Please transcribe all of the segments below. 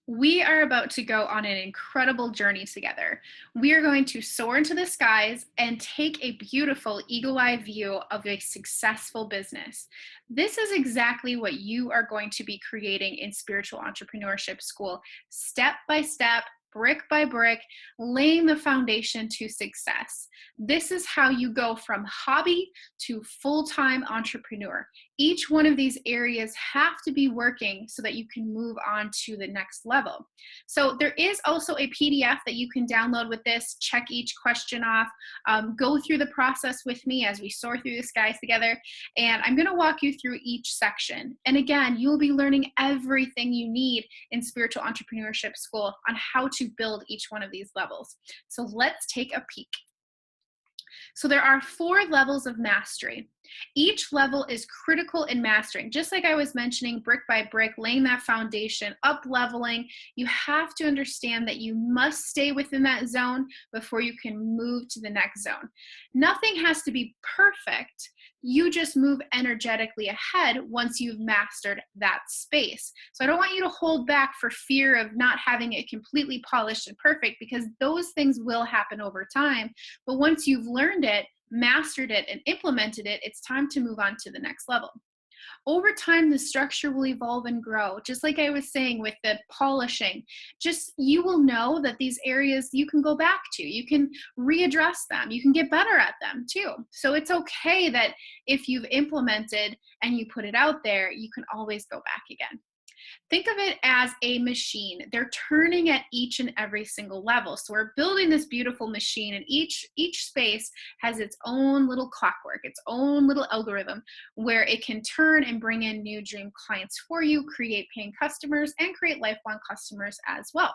We are about to go on an incredible journey together. We are going to soar into the skies and take a beautiful eagle eye view of a successful business. This is exactly what you are going to be creating in Spiritual Entrepreneurship School, step by step, brick by brick, laying the foundation to success. This is how you go from hobby to full-time entrepreneur. Each one of these areas have to be working so that you can move on to the next level. So there is also a PDF that you can download with this, check each question off, go through the process with me as we soar through the skies together. And I'm going to walk you through each section. And again, you'll be learning everything you need in Spiritual Entrepreneurship School on how to build each one of these levels. So let's take a peek. So there are 4 levels of mastery. Each level is critical in mastering. Just like I was mentioning, brick by brick, laying that foundation, up leveling, you have to understand that you must stay within that zone before you can move to the next zone. Nothing has to be perfect. You just move energetically ahead once you've mastered that space. So I don't want you to hold back for fear of not having it completely polished and perfect, because those things will happen over time. But once you've learned it, mastered it, and implemented it, it's time to move on to the next level. Over time, the structure will evolve and grow. Just like I was saying with the polishing, just you will know that these areas you can go back to, you can readdress them, you can get better at them too. So it's okay that if you've implemented and you put it out there, you can always go back again. Think of it as a machine. They're turning at each and every single level. So we're building this beautiful machine, and each space has its own little clockwork, its own little algorithm where it can turn and bring in new dream clients for you, create paying customers, and create lifelong customers as well.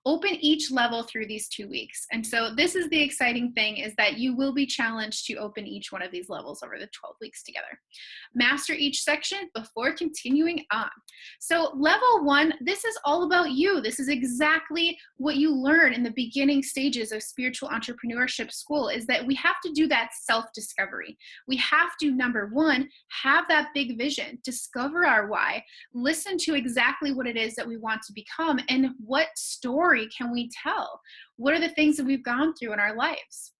Open each level through these 2 weeks. And so this is the exciting thing, is that you will be challenged to open each one of these levels over the 12 weeks together. Master each section before continuing on. So level 1, this is all about you. This is exactly what you learn in the beginning stages of Spiritual Entrepreneurship School, is that we have to do that self-discovery. We have to, number 1, have that big vision, discover our why, listen to exactly what it is that we want to become, and what story can we tell? What are the things that we've gone through in our lives?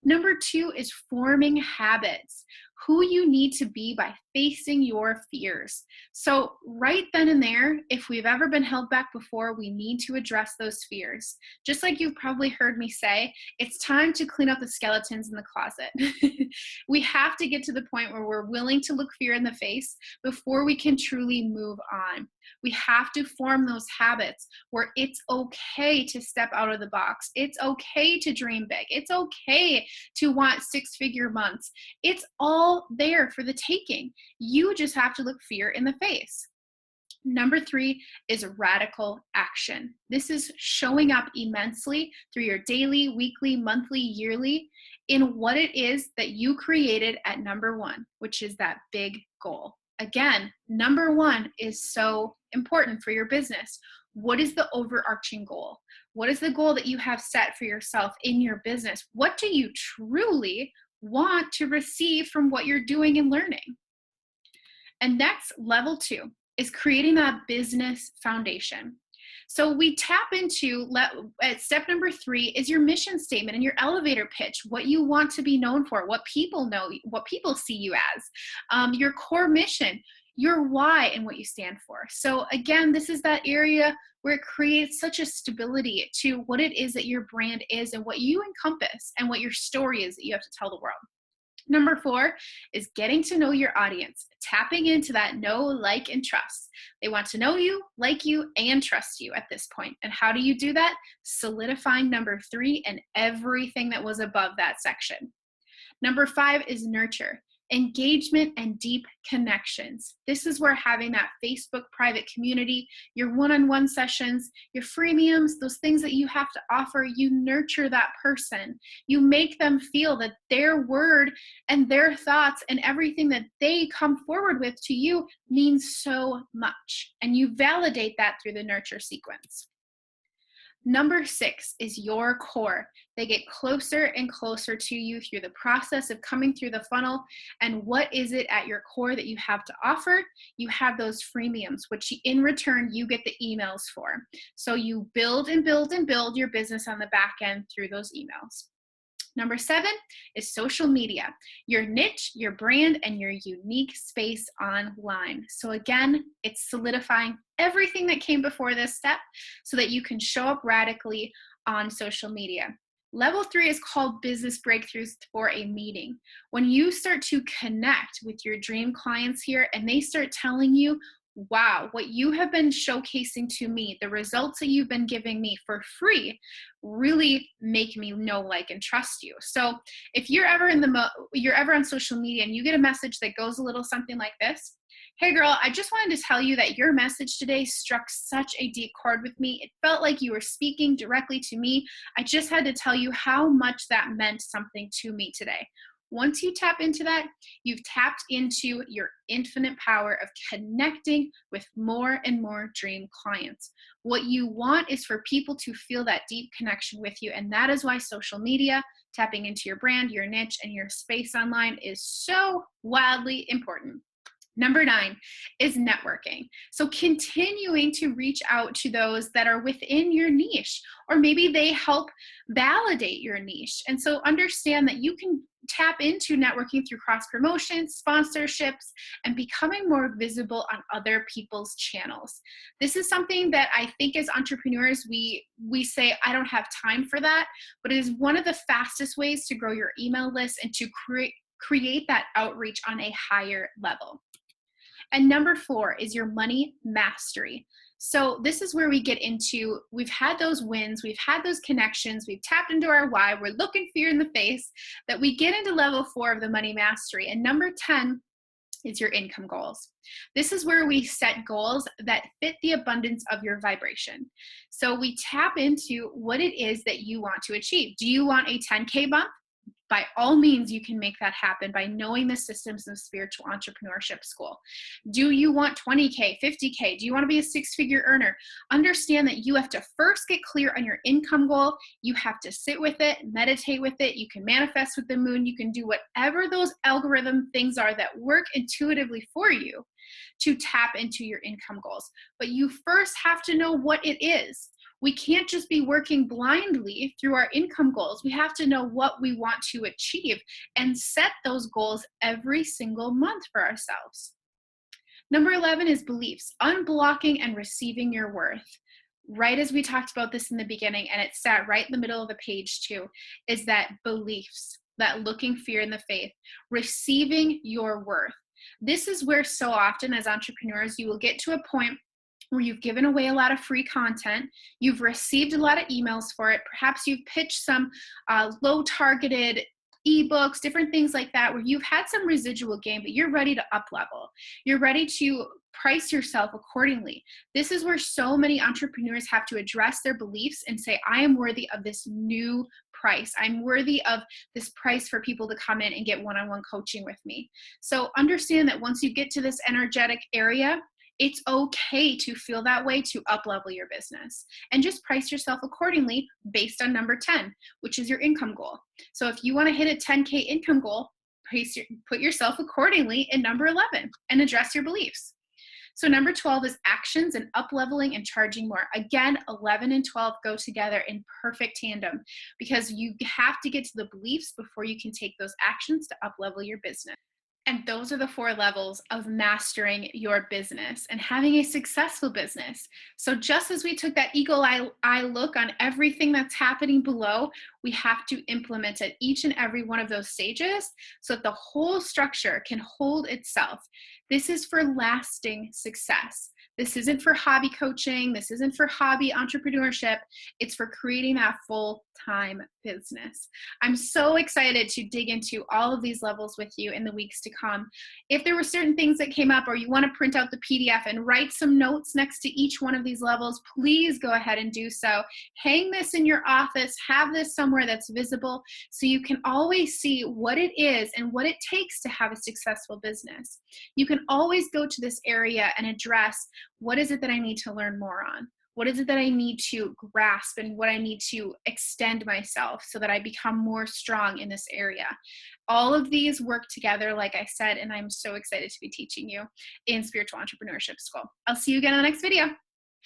Number 2 is forming habits, who you need to be by facing your fears. So right then and there, if we've ever been held back before, we need to address those fears. Just like you've probably heard me say, it's time to clean up the skeletons in the closet. We have to get to the point where we're willing to look fear in the face before we can truly move on. We have to form those habits where it's okay to step out of the box. It's okay to dream big. It's okay to want 6-figure months. It's all there for the taking. You just have to look fear in the face. Number 3 is radical action. This is showing up immensely through your daily, weekly, monthly, yearly in what it is that you created at number 1, which is that big goal. Again, number 1 is so important for your business. What is the overarching goal? What is the goal that you have set for yourself in your business? What do you truly want to receive from what you're doing and learning? And next, level 2 is creating that business foundation. So we tap into, step number 3 is your mission statement and your elevator pitch, what you want to be known for, what people know, what people see you as, your core mission, your why, and what you stand for. So again, this is that area where it creates such a stability to what it is that your brand is and what you encompass and what your story is that you have to tell the world. Number 4 is getting to know your audience, tapping into that know, like, and trust. They want to know you, like you, and trust you at this point. And how do you do that? Solidifying number 3 and everything that was above that section. Number 5 is nurture. Engagement and deep connections. This is where having that Facebook private community, your one-on-one sessions, your freemiums, those things that you have to offer, you nurture that person. You make them feel that their word and their thoughts and everything that they come forward with to you means so much. And you validate that through the nurture sequence. Number 6 is your core. They get closer and closer to you through the process of coming through the funnel. And what is it at your core that you have to offer? You have those freemiums, which in return, you get the emails for. So you build and build and build your business on the back end through those emails. Number 7 is social media, your niche, your brand, and your unique space online. So again, it's solidifying everything that came before this step so that you can show up radically on social media. Level 3 is called business breakthroughs for a meeting. When you start to connect with your dream clients here and they start telling you, wow, what you have been showcasing to me, the results that you've been giving me for free really make me know, like, and trust you. So if you're ever you're ever on social media and you get a message that goes a little something like this: hey girl, I just wanted to tell you that your message today struck such a deep chord with me. It felt like you were speaking directly to me. I just had to tell you how much that meant something to me today. Once you tap into that, you've tapped into your infinite power of connecting with more and more dream clients. What you want is for people to feel that deep connection with you. And that is why social media, tapping into your brand, your niche, and your space online is so wildly important. Number 9 is networking. So continuing to reach out to those that are within your niche, or maybe they help validate your niche. And so understand that you can tap into networking through cross promotions, sponsorships, and becoming more visible on other people's channels. This is something that I think as entrepreneurs, we say, I don't have time for that, but it is one of the fastest ways to grow your email list and to create that outreach on a higher level. And number 4 is your money mastery. So this is where we get into, we've had those wins, we've had those connections, we've tapped into our why, we're looking fear in the face, that we get into level 4 of the money mastery. And number 10 is your income goals. This is where we set goals that fit the abundance of your vibration. So we tap into what it is that you want to achieve. Do you want a 10K bump? By all means, you can make that happen by knowing the systems of spiritual entrepreneurship school. Do you want 20K, 50K? Do you want to be a 6-figure earner? Understand that you have to first get clear on your income goal. You have to sit with it, meditate with it. You can manifest with the moon. You can do whatever those algorithm things are that work intuitively for you to tap into your income goals. But you first have to know what it is. We can't just be working blindly through our income goals. We have to know what we want to achieve and set those goals every single month for ourselves. Number 11 is beliefs, unblocking and receiving your worth. Right as we talked about this in the beginning, and it sat right in the middle of the page too, is that beliefs, that looking fear in the faith, receiving your worth. This is where so often as entrepreneurs, you will get to a point where you've given away a lot of free content, you've received a lot of emails for it, perhaps you've pitched some low targeted ebooks, different things like that, where you've had some residual gain, but you're ready to up level. You're ready to price yourself accordingly. This is where so many entrepreneurs have to address their beliefs and say, I am worthy of this new price. I'm worthy of this price for people to come in and get one-on-one coaching with me. So understand that once you get to this energetic area, it's okay to feel that way, to up-level your business, and just price yourself accordingly based on number 10, which is your income goal. So if you want to hit a 10K income goal, put yourself accordingly in number 11 and address your beliefs. So number 12 is actions and up-leveling and charging more. Again, 11 and 12 go together in perfect tandem because you have to get to the beliefs before you can take those actions to up-level your business. And those are the 4 levels of mastering your business and having a successful business. So just as we took that eagle eye look on everything that's happening below, we have to implement at each and every one of those stages so that the whole structure can hold itself. This is for lasting success. This isn't for hobby coaching. This isn't for hobby entrepreneurship. It's for creating that full-time business. I'm so excited to dig into all of these levels with you in the weeks to come. If there were certain things that came up or you want to print out the PDF and write some notes next to each one of these levels, please go ahead and do so. Hang this in your office. Have this somewhere that's visible so you can always see what it is and what it takes to have a successful business. You can always go to this area and address, what is it that I need to learn more on? What is it that I need to grasp and what I need to extend myself so that I become more strong in this area? All of these work together, like I said, and I'm so excited to be teaching you in Spiritual Entrepreneurship School. I'll see you again in the next video.